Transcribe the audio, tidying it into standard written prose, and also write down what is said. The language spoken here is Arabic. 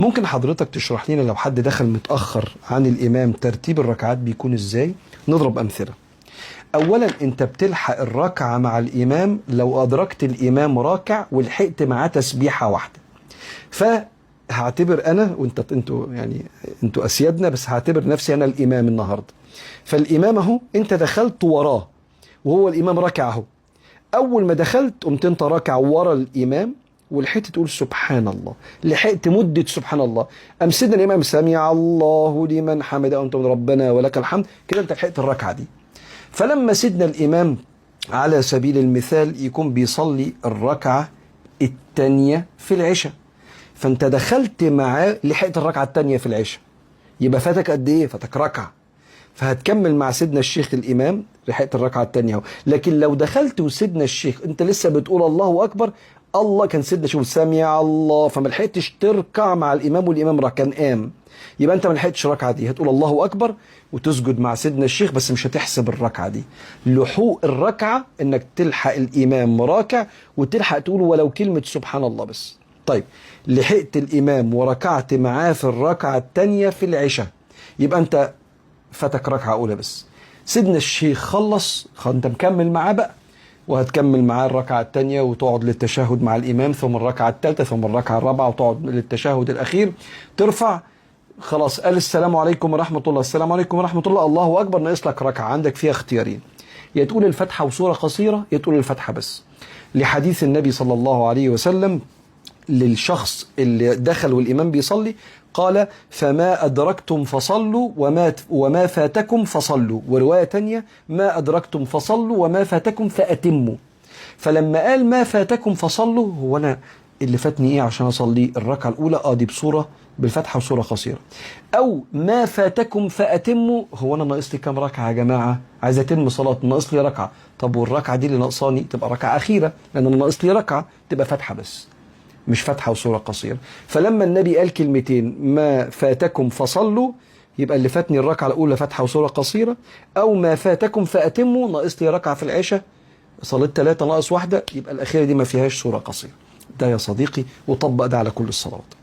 ممكن حضرتك تشرح لنا لو حد دخل متأخر عن الإمام ترتيب الركعات بيكون إزاي؟ نضرب أمثلة. أولا أنت بتلحق الركعة مع الإمام لو أدركت الإمام راكع ولحقت معاه تسبيحة واحدة. فهعتبر أنا انتوا أسيادنا، بس هعتبر نفسي أنا الإمام النهاردة. فالإمام أهو أنت دخلت وراه وهو الإمام راكع أهو. أول ما دخلت قمت أنت راكع ورا الإمام ولحقت تقول سبحان الله، لحقت مدة سبحان الله. أم سيدنا الإمام سمع الله لمن حمده أنت ربنا ولك الحمد، كده أنت لحقت الركعة دي. فلما سيدنا الإمام على سبيل المثال يكون بيصلي الركعة الثانية في العشاء، فأنت دخلت معاه لحقت الركعة الثانية في العشاء، يبقى فاتك قد إيه؟ فاتك ركعة. فهتكمل مع سيدنا الشيخ الإمام لحقت الركعة الثانية اهو. لكن لو دخلت وسيدنا الشيخ أنت لسه بتقول الله أكبر، الله كان سيدنا شوف سمع الله، فما لحقتش تركع مع الإمام والإمام كان قام، يبقى أنت ما لحقتش الركعة دي. هتقول الله أكبر وتسجد مع سيدنا الشيخ، بس مش هتحسب الركعة دي. لحوق الركعة إنك تلحق الإمام راكع وتلحق تقول ولو كلمة سبحان الله بس. طيب لحقت الإمام وركعت معاه في الركعة الثانية في العشاء، يبقى أنت فاتك ركعة أولى بس. سيدنا الشيخ خلص، أنت مكمل معاه بقى، وهتكمل معاه الركعة الثانية وتقعد للتشهد مع الإمام، ثم الركعة الثالثة، ثم الركعة الرابعة، وتقعد للتشهد الأخير، ترفع خلاص قال السلام عليكم ورحمة الله، السلام عليكم ورحمة الله، الله أكبر، ناقص لك ركعة. عندك فيها اختيارين، يا تقول الفاتحة وسورة قصيرة، يا تقول الفاتحة بس، لحديث النبي صلى الله عليه وسلم للشخص اللي دخل والإمام بيصلي قال فما أدركتم فصلوا وما فاتكم فصلوا، ورواية تانية ما أدركتم فصلوا وما فاتكم فأتموا. فلما قال ما فاتكم فصلوا، هو أنا اللي فاتني إيه عشان أصلي الركعة الأولى؟ دي بصورة بالفتحة وصورة قصيرة. أو ما فاتكم فأتموا، هو أنا ناقص لي كام ركعة يا جماعة؟ عايز أتم صلاة، ناقص لي ركعة. طب والركعة دي اللي ناقصاني تبقى ركعة أخيرة، لأن أنا ناقص لي ركعة، تبقى فتحة بس مش فتحة وصورة قصيرة. فلما النبي قال كلمتين ما فاتكم فصلوا، يبقى اللي فاتني الركعة الأولى فتحة وصورة قصيرة، أو ما فاتكم فأتموا، ناقص لي ركعة في العشاء، صليت 3 ناقص 1، يبقى الأخيرة دي ما فيهاش صورة قصيرة. ده يا صديقي، وطبق ده على كل الصلوات.